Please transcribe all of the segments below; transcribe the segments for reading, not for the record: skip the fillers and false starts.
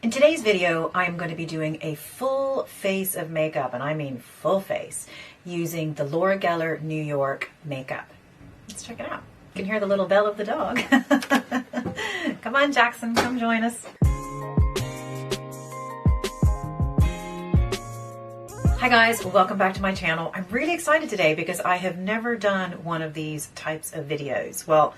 In today's video, I'm going to be doing a full face of makeup, and I mean full face, using the Laura Gellar NY makeup. Let's check it out. You can hear the little bell of the dog. Come on, Jackson, come join us. Hi guys, welcome back to my channel. I'm really excited today because I have never done one of these types of videos. Well,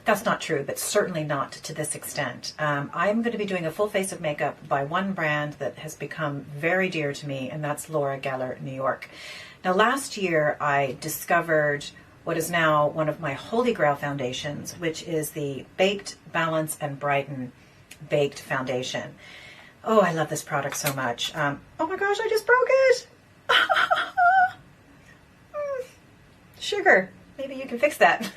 that's not true, but certainly not to this extent. I'm going to be doing a full face of makeup by one brand that has become very dear to me, and that's Laura Gellar NY. Now, last year I discovered what is now one of my holy grail foundations, which is the Baked Balance and Brighten Baked Foundation. Oh, I love this product so much. Oh my gosh, I just broke it! Sugar. Maybe you can fix that.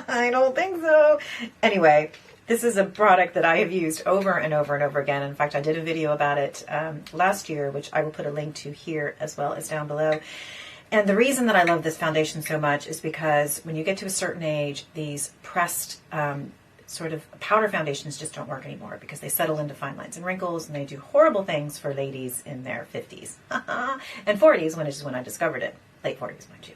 I don't think so. Anyway, this is a product that I have used over and over and over again. In fact, I did a video about it last year, which I will put a link to here as well as down below. And the reason that I love this foundation so much is because when you get to a certain age, these pressed sort of powder foundations just don't work anymore because they settle into fine lines and wrinkles, and they do horrible things for ladies in their 50s and 40s, which is when I discovered it. Late 40s, mind you.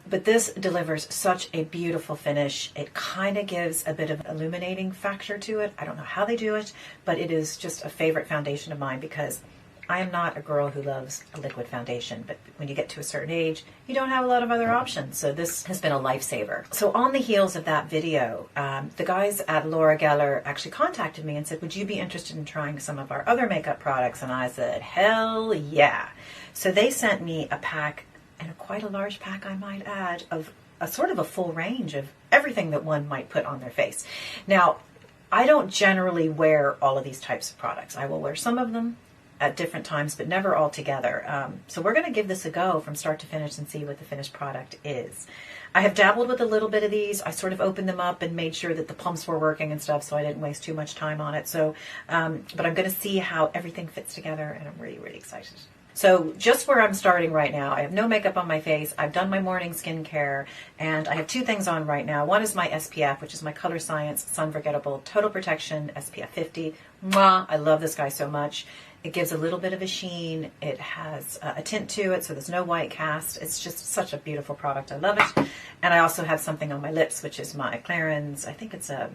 But this delivers such a beautiful finish. It kind of gives a bit of an illuminating factor to it. I don't know how they do it, but it is just a favorite foundation of mine because I am not a girl who loves a liquid foundation, but when you get to a certain age, you don't have a lot of other options. So this has been a lifesaver. So on the heels of that video, the guys at Laura Gellar actually contacted me and said, would you be interested in trying some of our other makeup products? And I said, hell yeah. So they sent me a pack, and quite a large pack, I might add, of a sort of a full range of everything that one might put on their face. Now, I don't generally wear all of these types of products. I will wear some of them at different times, but never all together. So we're going to give this a go from start to finish and see what the finished product is. I have dabbled with a little bit of these. I sort of opened them up and made sure that the pumps were working and stuff, so I didn't waste too much time on it. So, but I'm going to see how everything fits together, and I'm really, really excited. So just where I'm starting right now, I have no makeup on my face. I've done my morning skincare, and I have two things on right now. One is my SPF, which is my Color Science Sun Forgettable Total Protection SPF 50. Mwah! I love this guy so much. It gives a little bit of a sheen. It has a tint to it, so there's no white cast. It's just such a beautiful product. I love it. And I also have something on my lips, which is my Clarins. I think it's a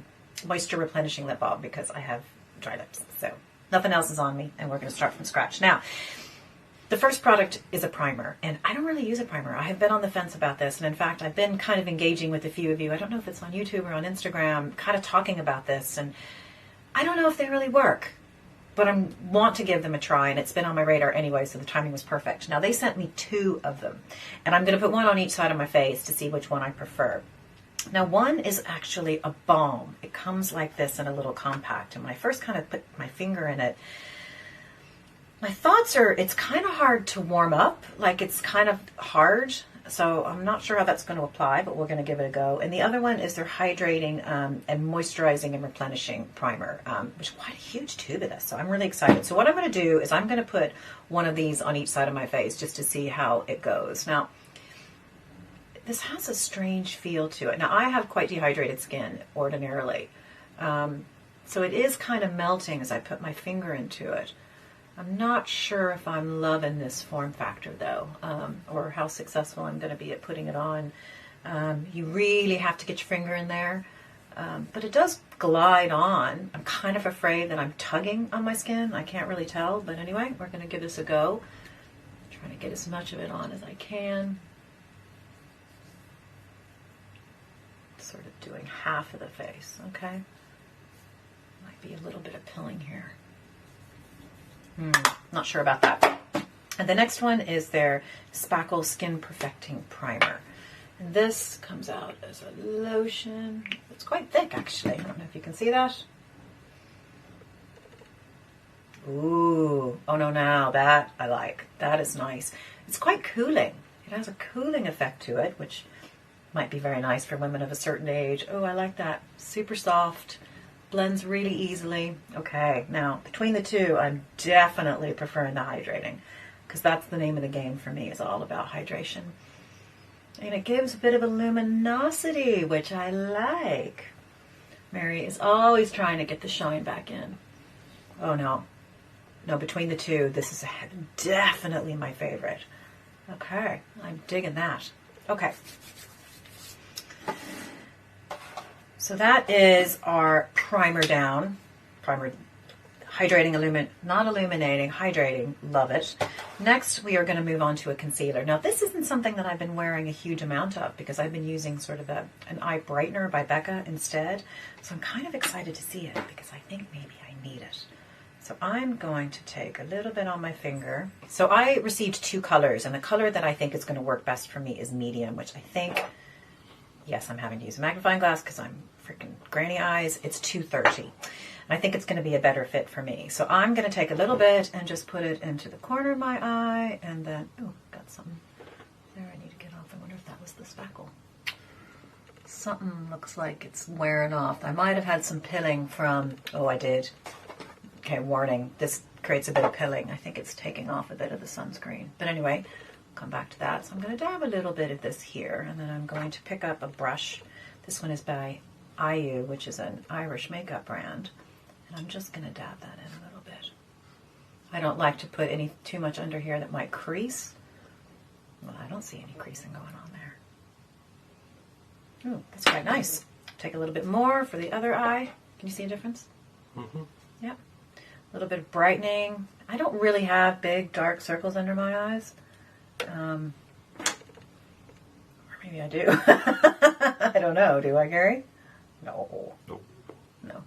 moisture replenishing lip balm because I have dry lips. So nothing else is on me, and we're going to start from scratch. Now, the first product is a primer, and I don't really use a primer. I have been on the fence about this, and in fact, I've been kind of engaging with a few of you. I don't know if it's on YouTube or on Instagram, kind of talking about this, and I don't know if they really work, but I want to give them a try, and it's been on my radar anyway, so the timing was perfect. Now, they sent me two of them, and I'm going to put one on each side of my face to see which one I prefer. Now, one is actually a balm. It comes like this in a little compact, and when I first kind of put my finger in it, my thoughts are it's kind of hard to warm up, like it's kind of hard, so I'm not sure how that's going to apply, but we're going to give it a go. And the other one is their hydrating and moisturizing and replenishing primer, which is quite a huge tube of this, so I'm really excited. So what I'm going to do is I'm going to put one of these on each side of my face just to see how it goes. Now, this has a strange feel to it. Now, I have quite dehydrated skin ordinarily, so it is kind of melting as I put my finger into it. I'm not sure if I'm loving this form factor though, or how successful I'm going to be at putting it on. You really have to get your finger in there, but it does glide on. I'm kind of afraid that I'm tugging on my skin. I can't really tell, but anyway, we're going to give this a go. I'm trying to get as much of it on as I can. Sort of doing half of the face, okay? Might be a little bit of pilling here. Not sure about that. And the next one is their Spackle Skin Perfecting Primer. And this comes out as a lotion. It's quite thick, actually. I don't know if you can see that. Ooh. Oh, no, now that I like. That is nice. It's quite cooling. It has a cooling effect to it, which might be very nice for women of a certain age. Oh, I like that. Super soft. Blends really easily. Okay, now between the two, I'm definitely preferring the hydrating because that's the name of the game for me. It's all about hydration. And it gives a bit of a luminosity, which I like. Mary is always trying to get the shine back in. Oh no, No, between the two, this is definitely my favorite. Okay, I'm digging that. Okay. So that is our primer down. Primer, hydrating, not illuminating, hydrating. Love it. Next, we are going to move on to a concealer. Now, this isn't something that I've been wearing a huge amount of because I've been using sort of an eye brightener by Becca instead. So I'm kind of excited to see it because I think maybe I need it. So I'm going to take a little bit on my finger. So I received 2 colors, and the color that I think is going to work best for me is medium, which I think, yes, I'm having to use a magnifying glass because I'm freaking granny eyes. It's 230. And I think it's going to be a better fit for me. So I'm going to take a little bit and just put it into the corner of my eye, and then, oh, got something there I need to get off. I wonder if that was the spackle. Something looks like it's wearing off. I might have had some pilling from, oh, I did. Okay, warning, this creates a bit of pilling. I think it's taking off a bit of the sunscreen. But anyway, I'll come back to that. So I'm going to dab a little bit of this here, and then I'm going to pick up a brush. This one is by IU, which is an Irish makeup brand. And I'm just going to dab that in a little bit. I don't like to put too much under here that might crease. Well, I don't see any creasing going on there. Ooh, that's quite nice. Take a little bit more for the other eye. Can you see a difference? Mm-hmm. Yep. A little bit of brightening. I don't really have big dark circles under my eyes. Or maybe I do. I don't know. Do I, Gary? No. Nope. No.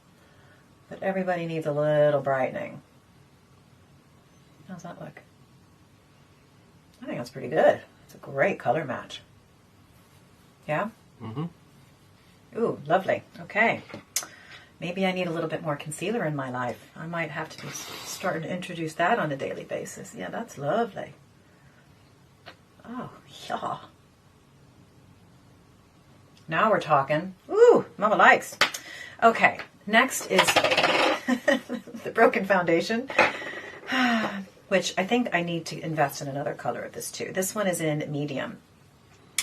But everybody needs a little brightening. How's that look? I think that's pretty good. It's a great color match. Yeah? Mm-hmm. Ooh, lovely. Okay. Maybe I need a little bit more concealer in my life. I might have to start to introduce that on a daily basis. Yeah, that's lovely. Oh, yeah. Now we're talking. Ooh, Mama likes. Okay, next is the Broken Foundation, which I think I need to invest in another color of this too. This one is in medium.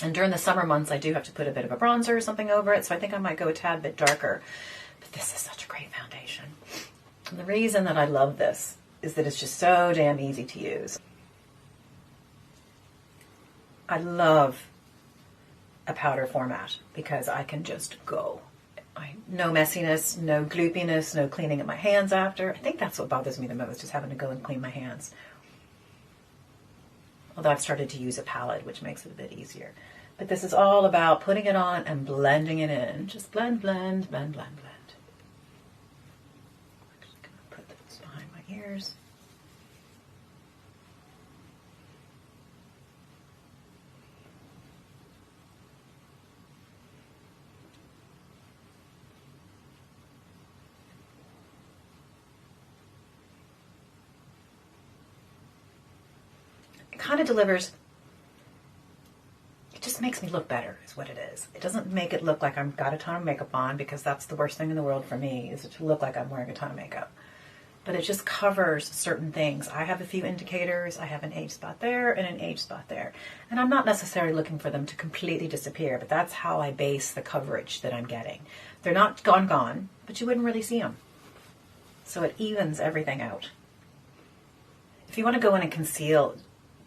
And during the summer months, I do have to put a bit of a bronzer or something over it, so I think I might go a tad bit darker. But this is such a great foundation. And the reason that I love this is that it's just so damn easy to use. I love a powder format because I can just go. No messiness, no gloopiness, no cleaning of my hands after. I think that's what bothers me the most, is having to go and clean my hands. Although I've started to use a palette, which makes it a bit easier. But this is all about putting it on and blending it in. Just blend, blend, blend, blend, blend. I'm just going to put this behind my ears. Kind of delivers, it just makes me look better is what it is. It doesn't make it look like I've got a ton of makeup on, because that's the worst thing in the world for me, is to look like I'm wearing a ton of makeup. But it just covers certain things. I have a few indicators. I have an age spot there and an age spot there. And I'm not necessarily looking for them to completely disappear, but that's how I base the coverage that I'm getting. They're not gone, but you wouldn't really see them. So it evens everything out. If you want to go in and conceal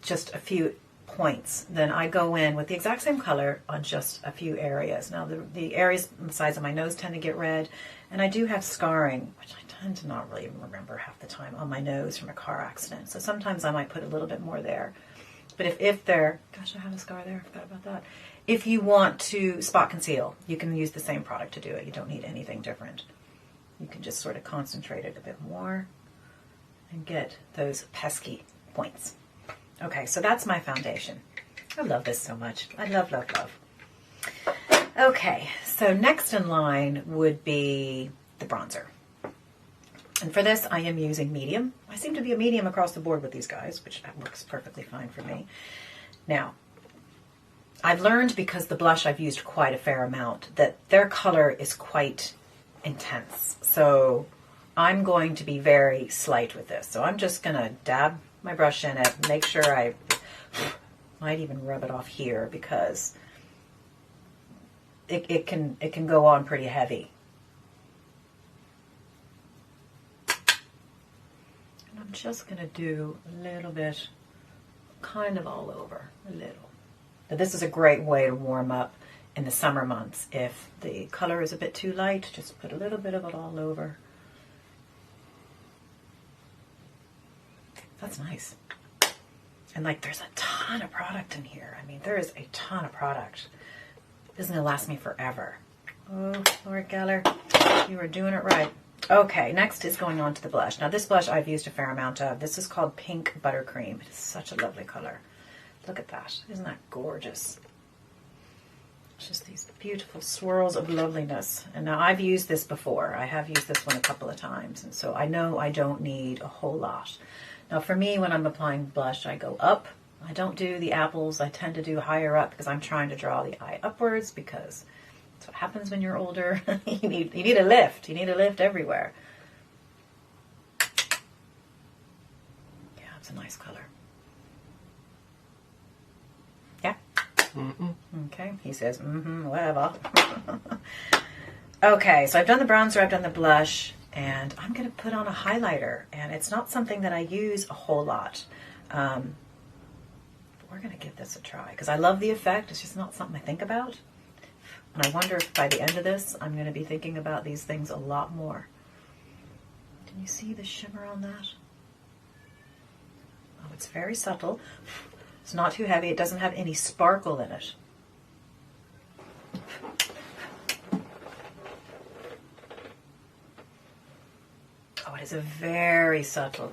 just a few points, then I go in with the exact same color on just a few areas. Now the areas on the sides of my nose tend to get red, and I do have scarring, which I tend to not really even remember half the time, on my nose from a car accident. So sometimes I might put a little bit more there. But if they're, gosh, I have a scar there, I forgot about that. If you want to spot conceal, you can use the same product to do it. You don't need anything different. You can just sort of concentrate it a bit more and get those pesky points. Okay, so that's my foundation. I love this so much. I love, love, love. Okay, so next in line would be the bronzer. And for this, I am using medium. I seem to be a medium across the board with these guys, which works perfectly fine for me. Now, I've learned, because the blush I've used quite a fair amount, that their color is quite intense. So I'm going to be very slight with this. So I'm just going to dab my brush in it, make sure I might even rub it off here, because it can go on pretty heavy. And I'm I'm just going to do a little bit, kind of all over, a little. Now, this is a great way to warm up in the summer months. If the color is a bit too light, just put a little bit of it all over. That's nice. And like, there's a ton of product in here. I mean, there is a ton of product. This is going to last me forever. Oh, Laura Gellar, you are doing it right. Okay, next is going on to the blush. Now, this blush I've used a fair amount of. This is called Pink Buttercream. It is such a lovely color. Look at that. Isn't that gorgeous? It's just these beautiful swirls of loveliness. And now, I've used this before. I have used this one a couple of times. And so I know I don't need a whole lot. Now, for me, when I'm applying blush, I go up. I don't do the apples. I tend to do higher up because I'm trying to draw the eye upwards, because that's what happens when you're older. you need a lift. You need a lift everywhere. Yeah, it's a nice color. Yeah? Mm-mm. Okay, he says, whatever. Okay, so I've done the bronzer, I've done the blush, and I'm going to put on a highlighter. And it's not something that I use a whole lot. But we're going to give this a try, because I love the effect. It's just not something I think about. And I wonder if by the end of this, I'm going to be thinking about these things a lot more. Can you see the shimmer on that? Oh, it's very subtle. It's not too heavy. It doesn't have any sparkle in it. Oh, it is a very subtle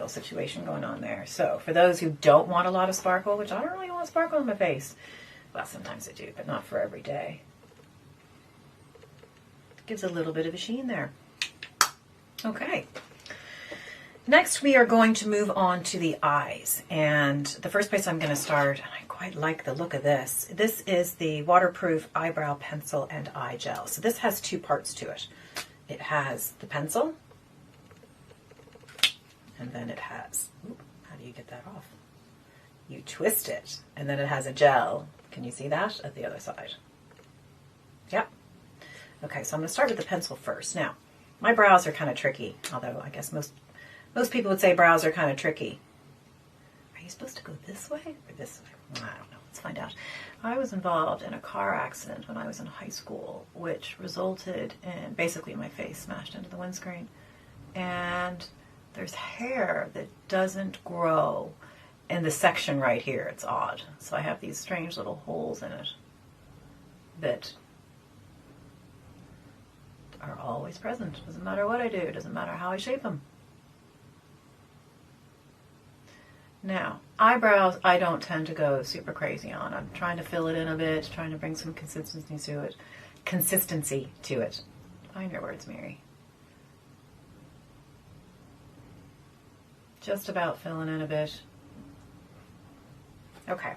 situation going on there. So for those who don't want a lot of sparkle, which I don't really want sparkle on my face, well, sometimes I do, but not for every day. It gives a little bit of a sheen there. Okay. Next, we are going to move on to the eyes. And the first place I'm going to start, and I quite like the look of this, this is the Waterproof Eyebrow Pencil and Eye Gel. So this has two parts to it. It has the pencil, and then it has, ooh, how do you get that off? You twist it, and then it has a gel. Can you see that at the other side? Yep. Okay, so I'm going to start with the pencil first. Now, my brows are kind of tricky, although I guess most people would say brows are kind of tricky. Are you supposed to go this way or this way? I don't know. Let's find out. I was involved in a car accident when I was in high school, which resulted in basically my face smashed into the windscreen. And there's hair that doesn't grow in the section right here. It's odd. So I have these strange little holes in it that are always present. Doesn't matter what I do. Doesn't matter how I shape them. Now, eyebrows, I don't tend to go super crazy on. I'm trying to fill it in a bit, trying to bring some consistency to it. Find your words, Mary. Just about filling in a bit. Okay.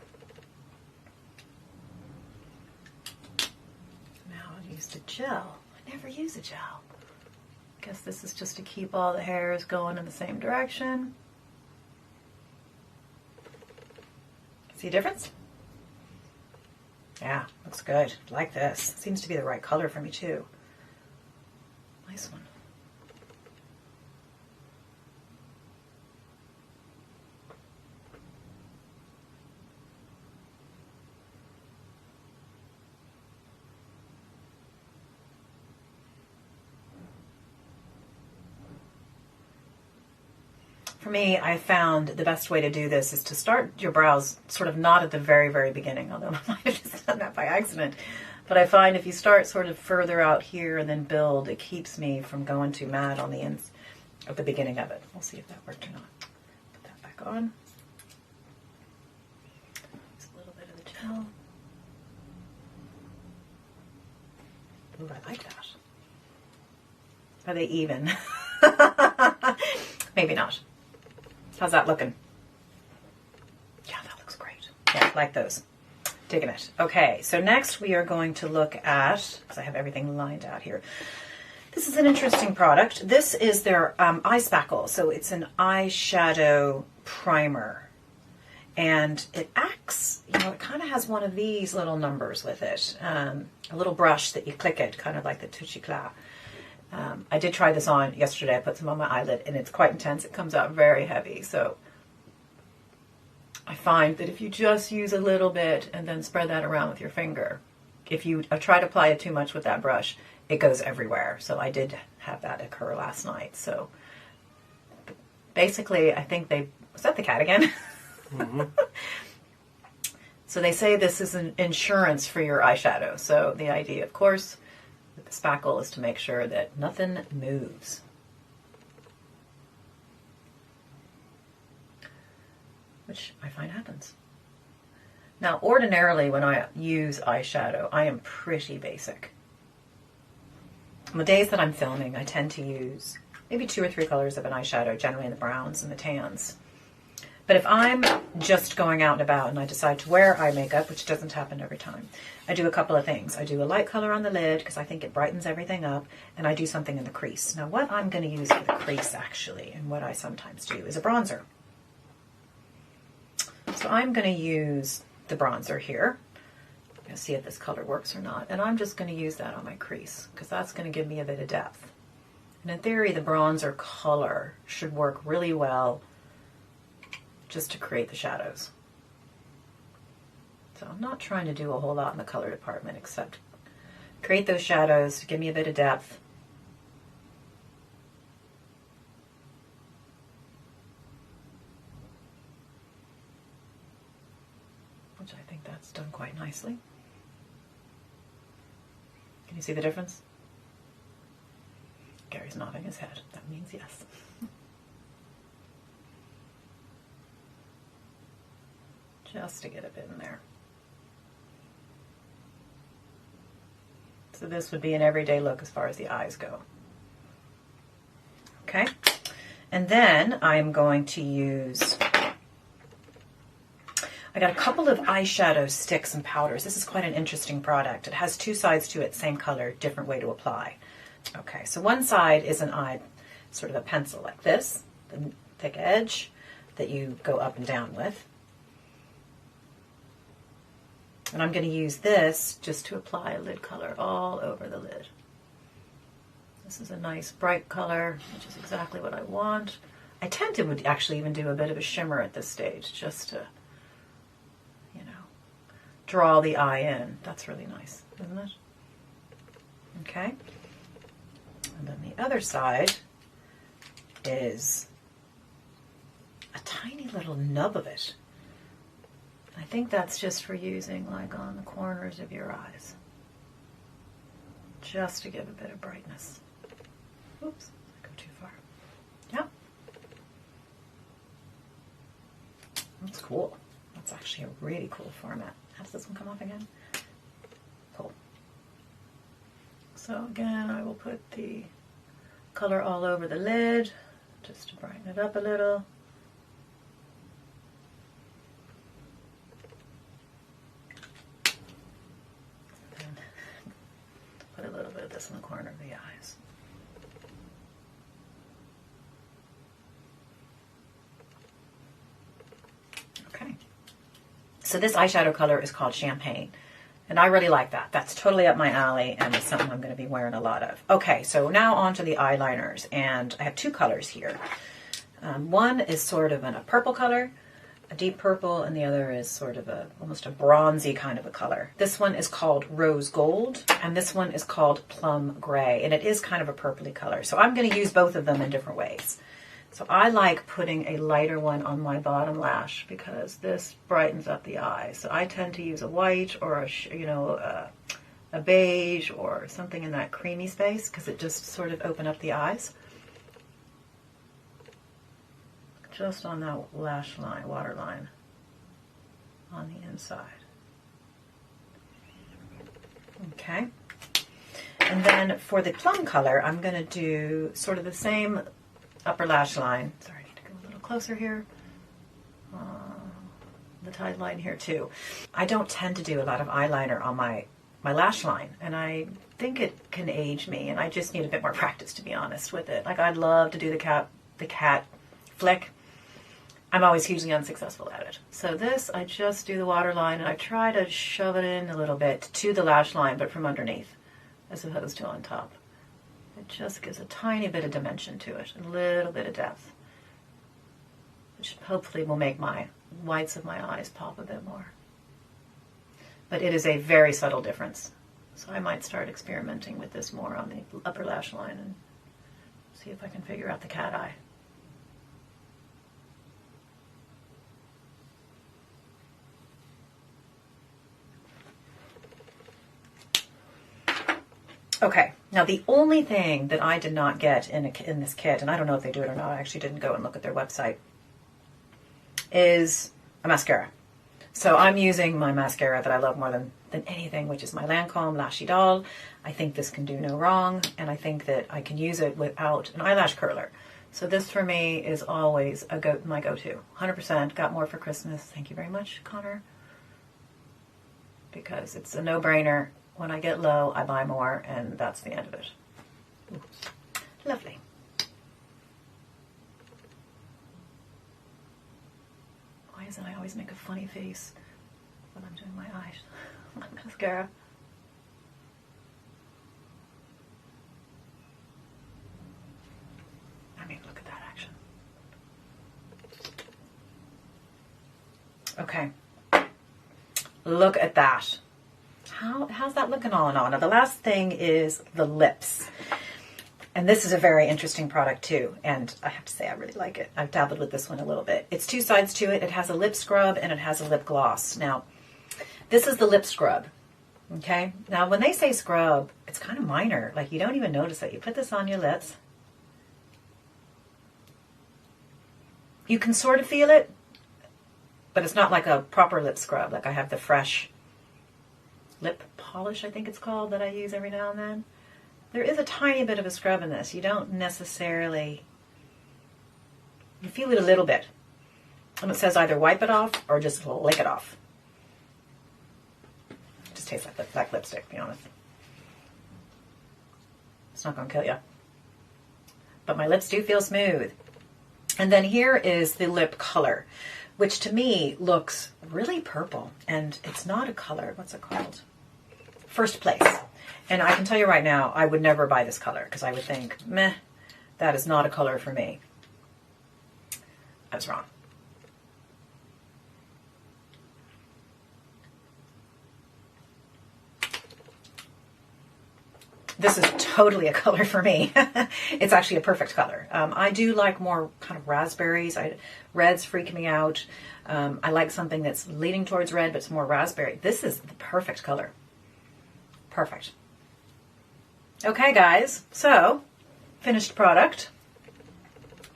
Now I'll use the gel. I never use a gel. Guess this is just to keep all the hairs going in the same direction. See a difference? Yeah, looks good. Like this. Seems to be the right color for me too. Nice one. For me, I found the best way to do this is to start your brows sort of not at the very, very beginning, although I might have just done that by accident. But I find if you start sort of further out here and then build, it keeps me from going too mad on the ends at the beginning of it. We'll see if that worked or not. Put that back on. Just a little bit of the gel. Ooh, I like that. Are they even? Maybe not. How's that looking? Yeah, that looks great. Yeah, like those. Digging it. Okay, so next we are going to look at, because I have everything lined out here. This is an interesting product. This is their eye spackle. So it's an eyeshadow primer. And it acts, you know, it kind of has one of these little numbers with it. A little brush that you click it, kind of like the Touch Eclat. I did try this on yesterday. I put some on my eyelid, and it's quite intense. It comes out very heavy. So I find that if you just use a little bit and then spread that around with your finger, if you try to apply it too much with that brush, it goes everywhere. So I did have that occur last night. So basically, I think was that the cat again? Mm-hmm. So they say this is an insurance for your eyeshadow. So the idea, of course, with the spackle is to make sure that nothing moves. Which I find happens. Now, ordinarily, when I use eyeshadow, I am pretty basic. On the days that I'm filming, I tend to use maybe 2 or 3 colors of an eyeshadow, generally in the browns and the tans. But if I'm just going out and about and I decide to wear eye makeup, which doesn't happen every time, I do a couple of things. I do a light color on the lid because I think it brightens everything up, and I do something in the crease. Now, what I'm going to use for the crease, actually, and what I sometimes do, is a bronzer. So I'm going to use the bronzer here. I'm going to see if this color works or not. And I'm just going to use that on my crease because that's going to give me a bit of depth. And in theory, the bronzer color should work really well just to create the shadows. So I'm not trying to do a whole lot in the color department except create those shadows, give me a bit of depth. Which I think that's done quite nicely. Can you see the difference? Gary's nodding his head. That means yes. Just to get a bit in there. So this would be an everyday look as far as the eyes go. Okay. And then I'm going to use, I got a couple of eyeshadow sticks and powders. This is quite an interesting product. It has 2 sides to it, same color, different way to apply. Okay, so one side is an eye, sort of a pencil like this, the thick edge that you go up and down with. And I'm going to use this just to apply a lid color all over the lid. This is a nice bright color, which is exactly what I want. I tend to would actually even do a bit of a shimmer at this stage, just to, you know, draw the eye in. That's really nice, isn't it? Okay. And then the other side is a tiny little nub of it. I think that's just for using like on the corners of your eyes. Just to give a bit of brightness. Oops, I go too far. Yeah. That's cool. That's actually a really cool format. How does this one come off again? Cool. So again, I will put the color all over the lid just to brighten it up a little. And put a little bit of this in the corner of the eyes. Okay. So this eyeshadow color is called Champagne. And I really like that. That's totally up my alley, and it's something I'm going to be wearing a lot of. Okay, so now on to the eyeliners, and I have 2 colors here. One is sort of in a purple color, a deep purple, and the other is sort of almost a bronzy kind of a color. This one is called Rose Gold, and this one is called Plum Gray, and it is kind of a purpley color. So I'm going to use both of them in different ways. So I like putting a lighter one on my bottom lash because this brightens up the eye. So I tend to use a white or a beige or something in that creamy space because it just sort of open up the eyes. Just on that lash line, waterline on the inside. Okay. And then for the plum color, I'm going to do sort of the same upper lash line. Sorry, I need to go a little closer here. The tight line here too. I don't tend to do a lot of eyeliner on my lash line, and I think it can age me, and I just need a bit more practice, to be honest with it. Like, I'd love to do the cat flick. I'm always hugely unsuccessful at it. So this, I just do the waterline, and I try to shove it in a little bit to the lash line, but from underneath, as opposed to on top. It just gives a tiny bit of dimension to it, a little bit of depth, which hopefully will make my whites of my eyes pop a bit more. But it is a very subtle difference. So I might start experimenting with this more on the upper lash line and see if I can figure out the cat eye. Okay, now the only thing that I did not get in this kit, and I don't know if they do it or not, I actually didn't go and look at their website, is a mascara. So I'm using my mascara that I love more than anything, which is my Lancome Lash Idole. I think this can do no wrong, and I think that I can use it without an eyelash curler. So this for me is always my go-to. 100%, got more for Christmas. Thank you very much, Connor. Because it's a no-brainer. When I get low, I buy more, and that's the end of it. Oops. Lovely. Why is it I always make a funny face when I'm doing my eyes? My mascara. I mean, look at that action. Okay. Look at that. How's that looking all in all? Now, the last thing is the lips. And this is a very interesting product too. And I have to say, I really like it. I've dabbled with this one a little bit. It's two sides to it. It has a lip scrub and it has a lip gloss. Now, this is the lip scrub. Okay. Now, when they say scrub, it's kind of minor. Like, you don't even notice it. You put this on your lips. You can sort of feel it, but it's not like a proper lip scrub. Like I have the Fresh lip polish, I think it's called, that I use every now and then. There is a tiny bit of a scrub in this. You don't necessarily, you feel it a little bit. And it says either wipe it off or just lick it off. It just tastes like lipstick, to be honest. It's not going to kill you. But my lips do feel smooth. And then here is the lip color, which to me looks really purple. And it's not a color. What's it called? First Place. And I can tell you right now, I would never buy this color because I would think, meh, that is not a color for me. I was wrong. This is totally a color for me. It's actually a perfect color. I do like more kind of raspberries. Reds freak me out. I like something that's leaning towards red, but it's more raspberry. This is the perfect color. Perfect. Okay, guys. So, finished product.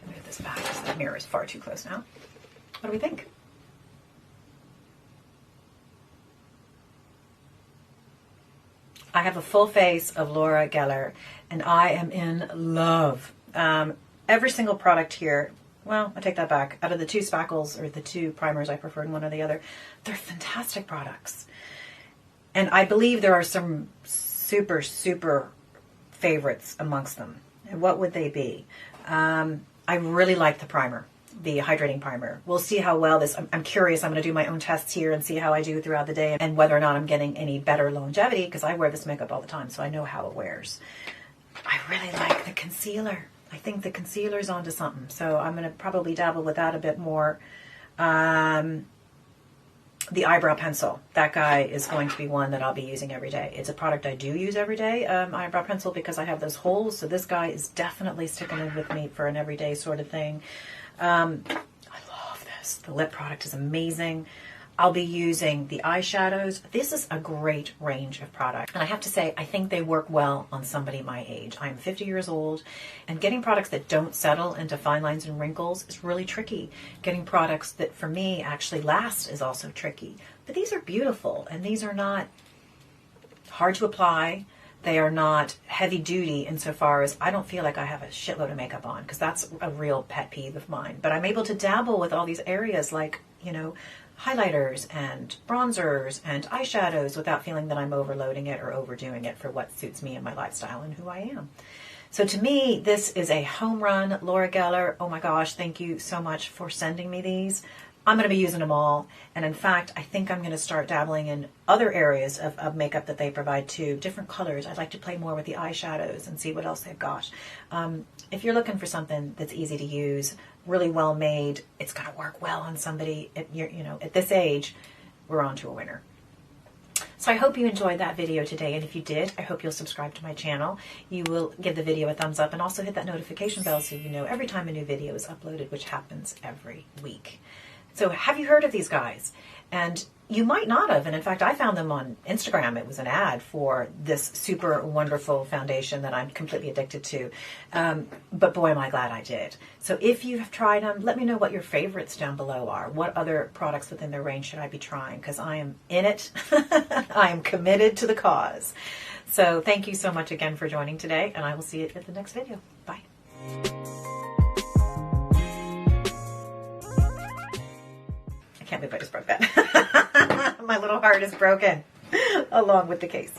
Move this back because the mirror is far too close now. What do we think? I have a full face of Laura Gellar, and I am in love. Every single product here, well, I take that back. Out of the two spackles, or the two primers, I preferred one or the other. They're fantastic products. And I believe there are some super, super favorites amongst them. And what would they be? I really like the primer, the hydrating primer. We'll see how well this, I'm curious, I'm going to do my own tests here and see how I do throughout the day and whether or not I'm getting any better longevity, because I wear this makeup all the time, so I know how it wears. I really like the concealer. I think the concealer's onto something, so I'm going to probably dabble with that a bit more. The eyebrow pencil, that guy is going to be one that I'll be using every day. It's a product I do use every day, eyebrow pencil, because I have those holes, so this guy is definitely sticking in with me for an everyday sort of thing. I love this. The lip product is amazing. I'll be using the eyeshadows. This is a great range of product. And I have to say, I think they work well on somebody my age. I'm 50 years old, and getting products that don't settle into fine lines and wrinkles is really tricky. Getting products that, for me, actually last is also tricky. But these are beautiful, and these are not hard to apply. They are not heavy duty insofar as I don't feel like I have a shitload of makeup on, because that's a real pet peeve of mine. But I'm able to dabble with all these areas like, you know, highlighters and bronzers and eyeshadows without feeling that I'm overloading it or overdoing it for what suits me and my lifestyle and who I am. So to me, this is a home run. Laura Gellar, oh my gosh, thank you so much for sending me these. I'm going to be using them all. And in fact, I think I'm going to start dabbling in other areas of makeup that they provide too. Different colors. I'd like to play more with the eyeshadows and see what else they've got. If you're looking for something that's easy to use, really well made, it's going to work well on somebody at at this age, we're on to a winner. So I hope you enjoyed that video today, and if you did, I hope you'll subscribe to my channel. You will give the video a thumbs up and also hit that notification bell so you know every time a new video is uploaded, which happens every week. So have you heard of these guys? And you might not have, and in fact I found them on Instagram. It was an ad for this super wonderful foundation that I'm completely addicted to. But boy, am I glad I did. So if you have tried them, let me know what your favorites down below are. What other products within their range should I be trying? Because I am in it. I am committed to the cause. So thank you so much again for joining today, and I will see you at the next video. Bye. I can't believe I just broke that. My little heart is broken along with the case.